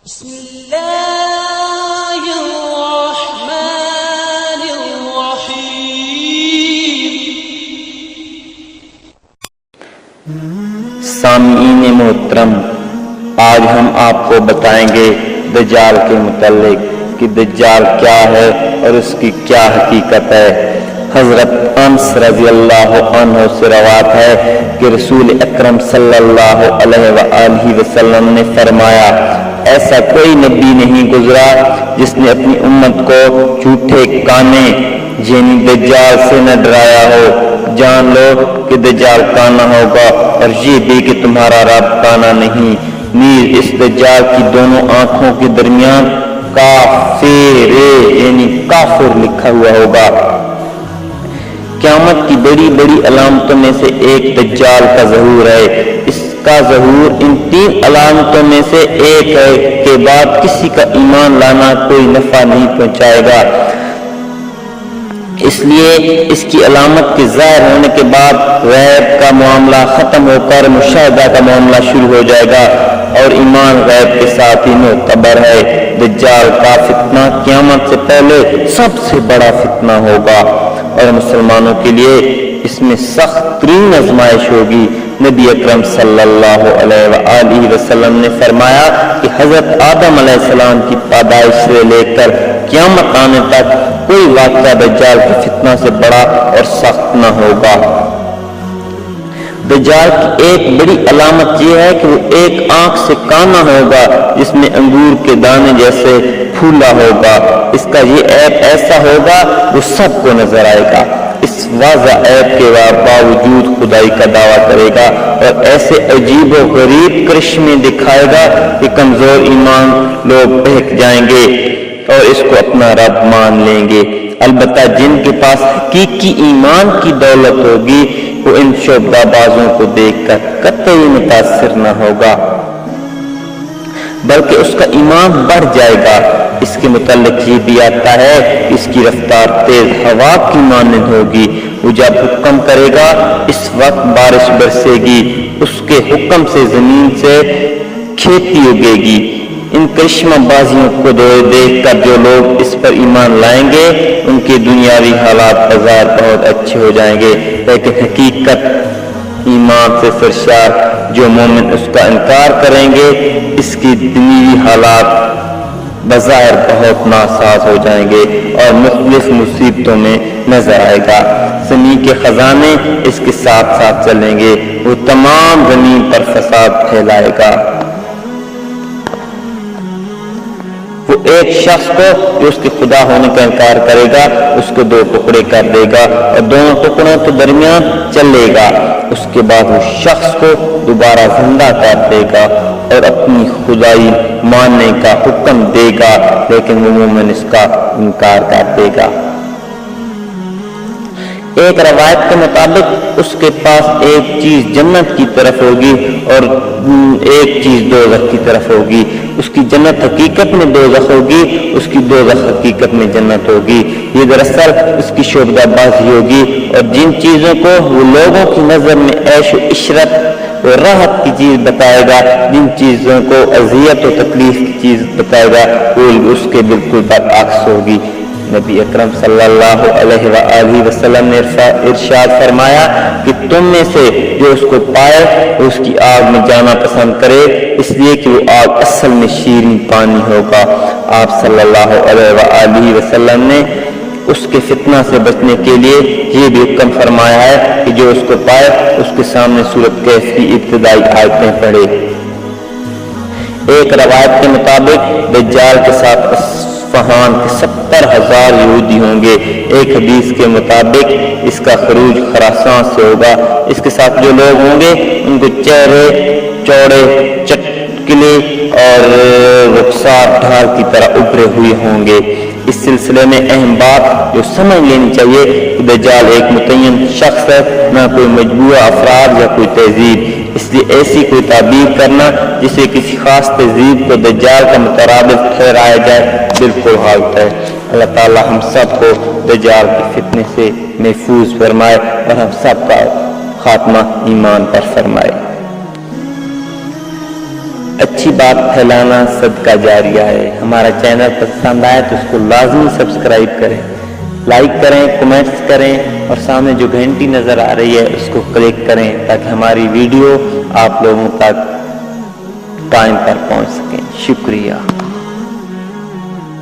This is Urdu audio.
بسم اللہ الرحمن الرحیم۔ سامعین محترم، آج ہم آپ کو بتائیں گے دجال کے متعلق کہ دجال کیا ہے اور اس کی کیا حقیقت ہے۔ حضرت انس رضی اللہ عنہ سے روایت ہے کہ رسول اکرم صلی اللہ علیہ وآلہ وسلم نے فرمایا، ایسا کوئی نبی نہیں گزرا جس نے اپنی امت کو جھوٹے کانے یعنی دجال سے نہ ڈرایا ہو۔ جان لو کہ دجال کانا ہوگا، اور یہ بھی کہ تمہارا رب کانا نہیں۔ نیز اس دجال کی دونوں آنکھوں کے درمیان کافر یعنی کافر لکھا ہوا ہوگا۔ قیامت کی بڑی بڑی علامتوں میں سے ایک دجال کا ظہور ہے۔ اس کا ظہور ان 3 علامتوں میں سے ایک ہے کہ بعد کسی کا ایمان لانا کوئی نفع نہیں پہنچائے گا۔ اس لیے اس کی علامت کے ظاہر ہونے کے بعد غیب کا معاملہ ختم ہو کر مشاہدہ کا معاملہ شروع ہو جائے گا، اور ایمان غیب کے ساتھ ہی معتبر ہے۔ دجال کا فتنہ قیامت سے پہلے سب سے بڑا فتنہ ہوگا، اور مسلمانوں کے لیے اس میں سخت ترین آزمائش ہوگی۔ نبی اکرم صلی اللہ علیہ وآلہ وسلم نے فرمایا کہ حضرت آدم علیہ السلام کی پیدائش سے لے کر قیامت آنے تک کوئی واقعہ دجال کی فتنہ سے بڑا اور سخت نہ ہوگا۔ دجال کی ایک بڑی علامت یہ ہے کہ وہ ایک آنکھ سے کانا ہوگا، جس میں انگور کے دانے جیسے پھولا ہوگا۔ اس کا یہ عیب ایسا ہوگا وہ سب کو نظر آئے گا۔ اس واضح عیب کے باوجود خدائی کا دعویٰ کرے گا، اور ایسے عجیب و غریب کرشمے دکھائے گا کہ کمزور ایمان لوگ بہک جائیں گے اور اس کو اپنا رب مان لیں گے۔ البتہ جن کے پاس حقیقی ایمان کی دولت ہوگی وہ ان شعبہ بازوں کو دیکھ کر قطعی متاثر نہ ہوگا، بلکہ اس کا ایمان بڑھ جائے گا۔ اس کے متعلق یہ بھی آتا ہے کہ اس کی رفتار تیز ہوا کی مانند ہوگی۔ وہ جب حکم کرے گا اس وقت بارش برسے گی، اس کے حکم سے زمین سے کھیتی اگے گی۔ ان کرشمہ بازیوں کو دیکھ کر جو لوگ اس پر ایمان لائیں گے ان کے دنیاوی حالات بظاہر بہت اچھے ہو جائیں گے، لیکن حقیقت ایمان سے سرشار جو مومن اس کا انکار کریں گے اس کی دنیاوی حالات بظاہر بہت ناساز ہو جائیں گے اور مختلف مصیبتوں میں نظر آئے گا۔ زمین کے خزانے اس کے ساتھ ساتھ چلیں گے، وہ تمام زمین پر فساد پھیلائے گا۔ وہ ایک شخص کو جو اس کے خدا ہونے کا انکار کرے گا اس کو 2 ٹکڑے کر دے گا اور دونوں ٹکڑوں کے درمیان چلے گا۔ اس کے بعد وہ شخص کو دوبارہ زندہ کر دے گا اور اپنی خدائی ماننے کا حکم دے گا، لیکن وہ مومن اس کا انکار کر دے گا۔ ایک روایت کے مطابق اس کے پاس ایک چیز جنت کی طرف ہوگی اور ایک چیز دوزخ کی طرف ہوگی۔ اس کی جنت حقیقت میں دوزخ ہوگی، اس کی دوزخ حقیقت میں جنت ہوگی۔ یہ دراصل اس کی شعبہ بازی ہوگی، اور جن چیزوں کو وہ لوگوں کی نظر میں عیش و عشرت و راحت کی چیز بتائے گا، جن چیزوں کو اذیت و تکلیف کی چیز بتائے گا وہ اس کے بالکل برعکس ہوگی۔ نبی اکرم صلی اللہ علیہ وآلہ وسلم نے ارشاد فرمایا کہ تم میں سے جو اس کو پائے وہ اس کی آگ میں جانا پسند کرے، اس لیے کہ وہ آگ اصل میں شیریں پانی ہوگا۔ آپ صلی اللہ علیہ وآلہ وسلم نے اس کے فتنہ سے بچنے کے لیے یہ بھی حکم فرمایا ہے کہ جو اس کو پائے اس کے سامنے سورۃ کہف کی ابتدائی آیتیں پڑھے۔ ایک روایت کے مطابق دجال کے ساتھ اصفہان کے 70,000 یہودی ہوں گے۔ ایک حدیث کے مطابق اس کا خروج خراسان سے ہوگا۔ اس کے ساتھ جو لوگ ہوں گے ان کو چہرے چوڑے چٹکلے اور رخسار ڈھال کی طرح ابھرے ہوئے ہوں گے۔ اس سلسلے میں اہم بات جو سمجھ لینی چاہیے کہ دجال ایک متعین شخص ہے، نہ کوئی مجموعہ افراد یا کوئی تہذیب۔ اس لیے ایسی کوئی تعبیر کرنا جسے کسی خاص تہذیب کو دجال کا مترادف ٹھہرایا جائے بالکل غلط ہے۔ اللہ تعالی ہم سب کو دجال کے فتنے سے محفوظ فرمائے اور ہم سب کا خاتمہ ایمان پر فرمائے۔ اچھی بات پھیلانا صدقہ جاریہ ہے۔ ہمارا چینل پسند آئے تو اس کو لازمی سبسکرائب کریں، لائک کریں، کمنٹس کریں اور سامنے جو گھنٹی نظر آ رہی ہے اس کو کلک کریں تاکہ ہماری ویڈیو آپ لوگوں تک ٹائم پر پہنچ سکیں۔ شکریہ۔